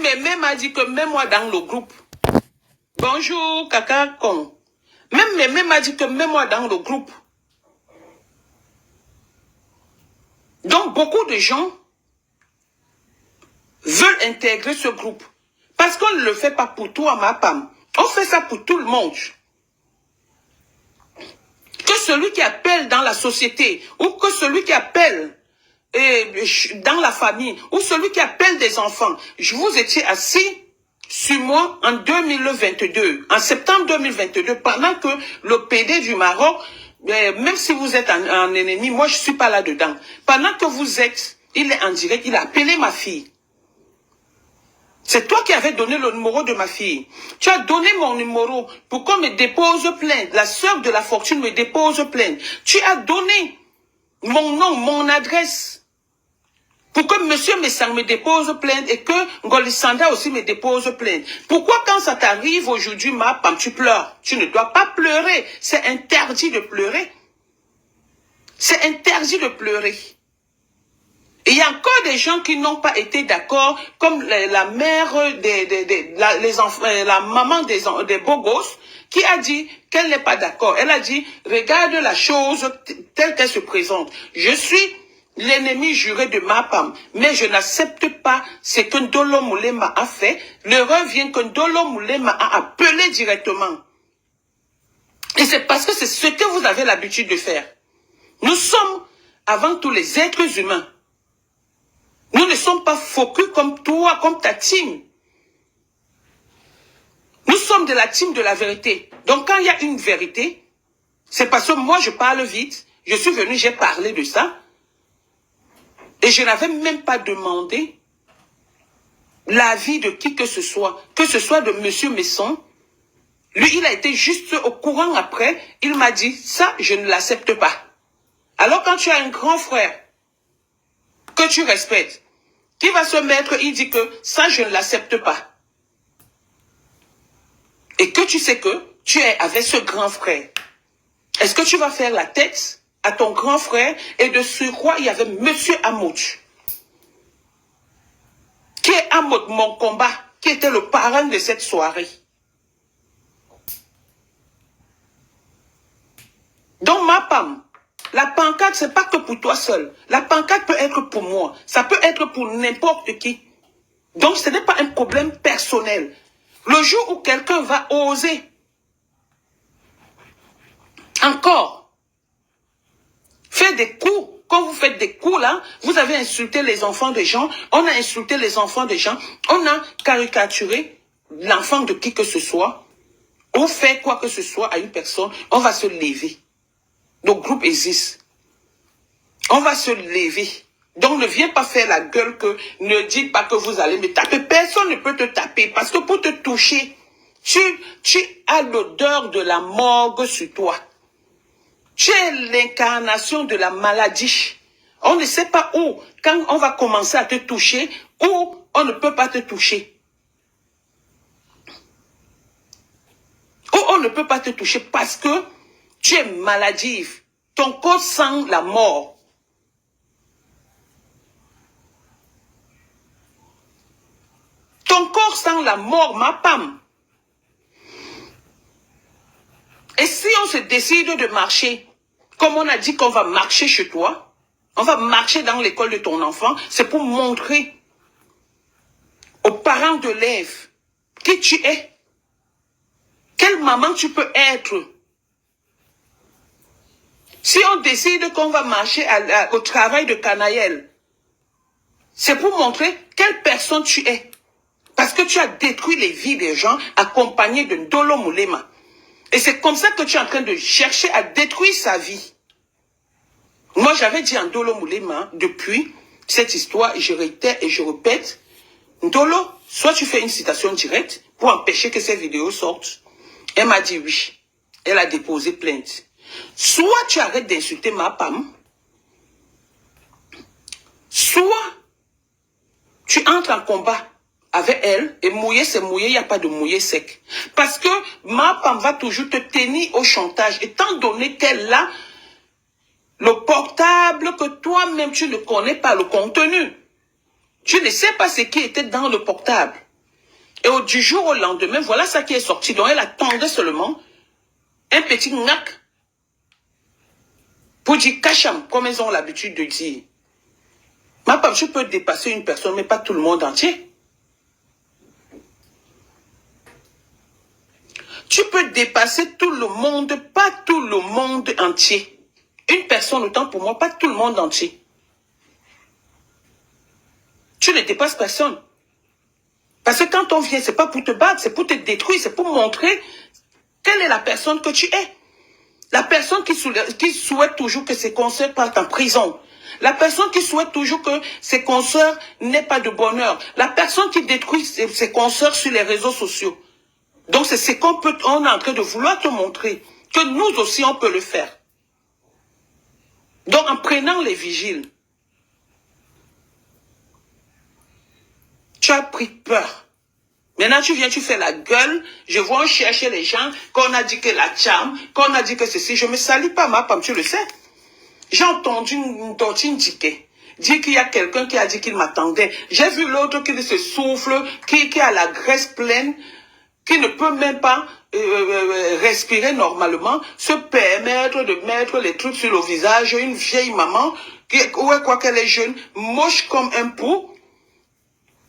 Mémé m'a dit que mets-moi dans le groupe. Bonjour, Kaka Con. Même Mémé m'a dit que mets-moi dans le groupe. Donc, beaucoup de gens veulent intégrer ce groupe. Parce qu'on ne le fait pas pour toi, ma femme. On fait ça pour tout le monde. Que celui qui appelle dans la société, ou que celui qui appelle dans la famille, ou celui qui appelle des enfants. Je vous étiez assis sur moi en 2022, en septembre 2022, pendant que le PD du Maroc, même si vous êtes un ennemi, moi je suis pas là-dedans. Pendant que vous êtes, il est en direct, il a appelé ma fille. C'est toi qui avais donné le numéro de ma fille. Tu as donné mon numéro pour qu'on me dépose plainte. La sœur de la fortune me dépose plainte. Tu as donné mon nom, mon adresse pour que monsieur Messang me dépose plainte et que Ngolisanda aussi me dépose plainte. Pourquoi quand ça t'arrive aujourd'hui, ma femme, tu pleures? Tu ne dois pas pleurer. C'est interdit de pleurer. C'est interdit de pleurer. Et il y a encore des gens qui n'ont pas été d'accord, comme la mère les enfants, la maman des beaux gosses, qui a dit qu'elle n'est pas d'accord. Elle a dit, regarde la chose telle qu'elle se présente. Je suis l'ennemi juré de ma femme, mais je n'accepte pas ce que Ndolo Moulema a fait. L'erreur vient que Ndolo Moulema a appelé directement. Et c'est parce que c'est ce que vous avez l'habitude de faire. Nous sommes avant tout les êtres humains. Nous ne sommes pas focus comme toi, comme ta team. Nous sommes de la team de la vérité. Donc quand il y a une vérité, c'est parce que moi je parle vite. Je suis venu, j'ai parlé de ça. Et je n'avais même pas demandé l'avis de qui que ce soit de monsieur Messon. Lui, il a été juste au courant après. Il m'a dit, ça, je ne l'accepte pas. Alors quand tu as un grand frère que tu respectes, qui va se mettre, il dit que ça, je ne l'accepte pas. Et que tu sais que tu es avec ce grand frère. Est-ce que tu vas faire la tête à ton grand frère? Et de surcroît, il y avait monsieur Amouch. Qui est Amouch, mon combat, qui était le parrain de cette soirée. Donc ma femme, la pancarte, c'est pas que pour toi seul. La pancarte peut être pour moi. Ça peut être pour n'importe qui. Donc, ce n'est pas un problème personnel. Le jour où quelqu'un va oser encore faire des coups, quand vous faites des coups là, vous avez insulté les enfants des gens, on a insulté les enfants des gens, on a caricaturé l'enfant de qui que ce soit, ou fait quoi que ce soit à une personne, on va se lever. Le groupe existe. On va se lever. Donc ne viens pas faire la gueule que ne dites pas que vous allez me taper. Personne ne peut te taper parce que pour te toucher, tu as l'odeur de la morgue sur toi. Tu es l'incarnation de la maladie. On ne sait pas où, quand on va commencer à te toucher, ou on ne peut pas te toucher. Ou on ne peut pas te toucher parce que tu es maladive. Ton corps sent la mort. Ton corps sent la mort, ma femme. Et si on se décide de marcher, comme on a dit qu'on va marcher chez toi, on va marcher dans l'école de ton enfant, c'est pour montrer aux parents de l'élève qui tu es. Quelle maman tu peux être. Si on décide qu'on va marcher au travail de Canaël, c'est pour montrer quelle personne tu es. Parce que tu as détruit les vies des gens accompagné de Ndolo Moulema. Et c'est comme ça que tu es en train de chercher à détruire sa vie. Moi, j'avais dit à Ndolo Moulema, depuis cette histoire, je réitère et je répète, Ndolo, soit tu fais une citation directe pour empêcher que ces vidéos sortent. Elle m'a dit oui. Elle a déposé plainte. Soit tu arrêtes d'insulter ma femme, soit tu entres en combat avec elle, et mouiller c'est mouiller, il n'y a pas de mouiller sec. Parce que ma femme va toujours te tenir au chantage, étant donné qu'elle a le portable que toi-même tu ne connais pas le contenu. Tu ne sais pas ce qui était dans le portable. Et du jour au lendemain, voilà ça qui est sorti. Donc elle attendait seulement un petit knack pour dire cacham, comme elles ont l'habitude de dire. Ma femme, je peux dépasser une personne, mais pas tout le monde entier. Tu peux dépasser tout le monde, pas tout le monde entier. Une personne, autant pour moi, pas tout le monde entier. Tu ne dépasses personne. Parce que quand on vient, c'est pas pour te battre, c'est pour te détruire, c'est pour montrer quelle est la personne que tu es. La personne qui souhaite toujours que ses consoeurs partent en prison. La personne qui souhaite toujours que ses consoeurs n'aient pas de bonheur. La personne qui détruit ses consoeurs sur les réseaux sociaux. Donc c'est ce qu'on est en train de vouloir te montrer. Que nous aussi on peut le faire. Donc en prenant les vigiles, tu as pris peur. Maintenant, tu viens, tu fais la gueule. Je vois chercher les gens, qu'on a dit que la charme, qu'on a dit que ceci. Je ne me salis pas, ma femme, tu le sais. J'ai entendu une tontine dire qu'il y a quelqu'un qui a dit qu'il m'attendait. J'ai vu l'autre qui se souffle, qui a la graisse pleine, qui ne peut même pas respirer normalement, se permettre de mettre les trucs sur le visage. Une vieille maman, ouais, quoi qu'elle est jeune, moche comme un pou.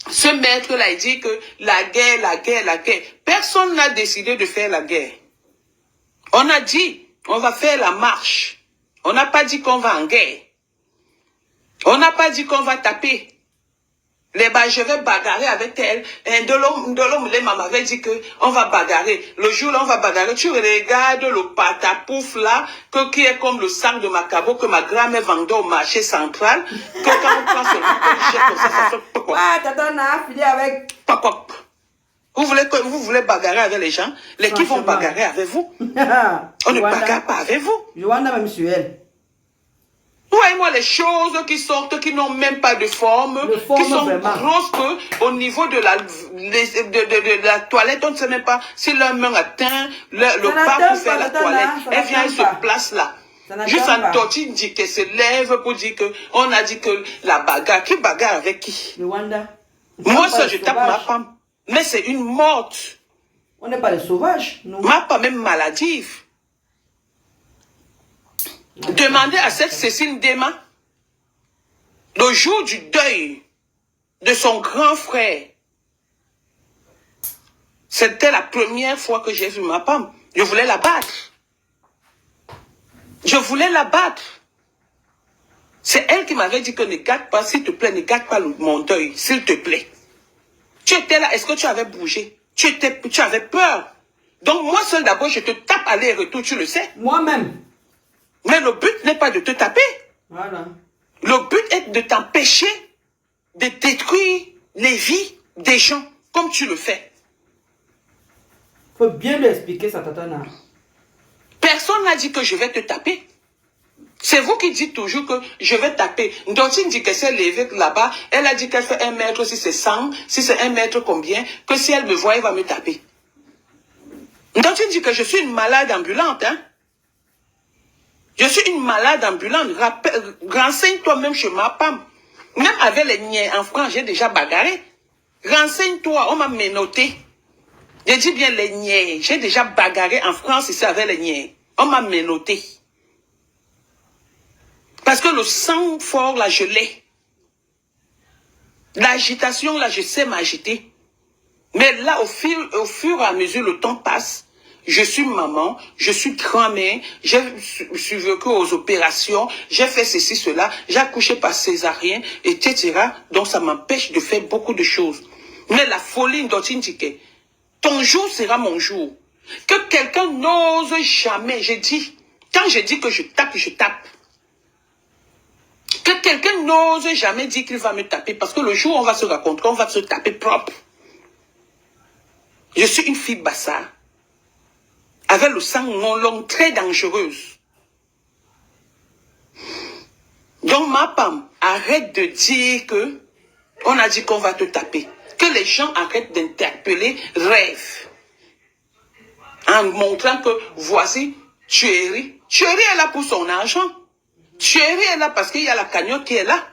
Ce maître-là, il dit que la guerre, la guerre, la guerre. Personne n'a décidé de faire la guerre. On a dit, on va faire la marche. On n'a pas dit qu'on va en guerre. On n'a pas dit qu'on va taper. Je vais bagarrer avec elle. De l'homme, les mamans avaient dit qu'on va bagarrer. Le jour là, on va bagarrer. Tu regardes le patapouf là, qui est comme le sac de Macabo que ma grand-mère vendait au marché central. Que quand on prend seulement qu'on jette comme ça fait pop. Ah, t'attends, à filer avec. Pop. Vous voulez bagarrer avec les gens? Les qui vont bagarrer avec vous? On ne bagarre pas avec vous. Je vois même sur elle. Voyez-moi les choses qui sortent, qui n'ont même pas de forme, qui sont grosses au niveau de la toilette. On ne sait même pas si leur main atteint le pas pour faire la toilette. Elle vient, elle se place là. Juste un tortille dit qu'elle se lève pour dire qu'on a dit que la bagarre. Qui bagarre avec qui? Moi, ça, je tape ma femme. Mais c'est une morte. On n'est pas des sauvages, nous. Ma femme même maladive. Demandez à cette Cécile Dema, le jour du deuil de son grand frère, c'était la première fois que j'ai vu ma femme. Je voulais la battre. Je voulais la battre. C'est elle qui m'avait dit que ne gâte pas, s'il te plaît, ne gâte pas mon deuil, s'il te plaît. Tu étais là, est-ce que tu avais bougé? Tu avais peur. Donc moi seul d'abord, je te tape aller-retour, tu le sais. Moi-même. Mais le but n'est pas de te taper. Voilà. Le but est de t'empêcher de détruire les vies des gens, comme tu le fais. Il faut bien lui expliquer ça, Tatana. Personne n'a dit que je vais te taper. C'est vous qui dites toujours que je vais taper. Ndotine dit qu'elle s'est levée là-bas. Elle a dit qu'elle fait 1 mètre si c'est 100, si c'est 1 mètre combien, que si elle me voit, elle va me taper. Ndotine dit que je suis une malade ambulante, hein. Je suis une malade ambulante. Renseigne-toi même chez ma femme. Même avec les niais en France, j'ai déjà bagarré. Renseigne-toi, on m'a menotté. Je dis bien les niais. J'ai déjà bagarré en France ici avec les niais. On m'a menotté. Parce que le sang fort, là, je l'ai. L'agitation, là, je sais m'agiter. Mais là, au fur et à mesure, le temps passe. Je suis maman, je suis grand-mère, j'ai survécu aux opérations, j'ai fait ceci, cela, j'ai accouché par césarienne, etc. Donc ça m'empêche de faire beaucoup de choses. Mais la folie d'Otindike, ton jour sera mon jour. Que quelqu'un n'ose jamais, j'ai dit, quand je dis que je tape, je tape. Que quelqu'un n'ose jamais dire qu'il va me taper, parce que le jour où on va se rencontrer, on va se taper propre. Je suis une fille bassard. Avec le sang non long, très dangereuse. Donc ma femme, arrête de dire que on a dit qu'on va te taper. Que les gens arrêtent d'interpeller rêve. En montrant que voici, Thierry est là pour son argent. Thierry est là parce qu'il y a la cagnotte qui est là.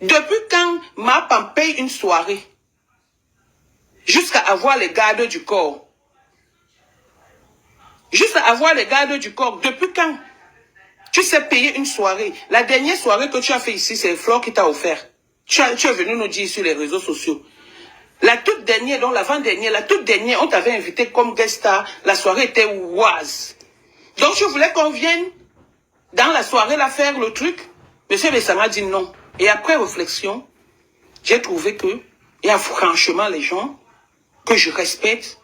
Depuis quand ma femme paye une soirée, jusqu'à avoir les gardes du corps. Jusqu'à avoir les gardes du corps. Depuis quand tu sais payer une soirée? La dernière soirée que tu as fait ici, c'est Flore qui t'a offert. Tu es venu nous dire sur les réseaux sociaux. La toute dernière, donc l'avant-dernière, la toute dernière, on t'avait invité comme guest star. La soirée était oise. Donc je voulais qu'on vienne dans la soirée là faire le truc. Monsieur Bessama a dit non. Et après réflexion, j'ai trouvé que il y a franchement les gens que je respecte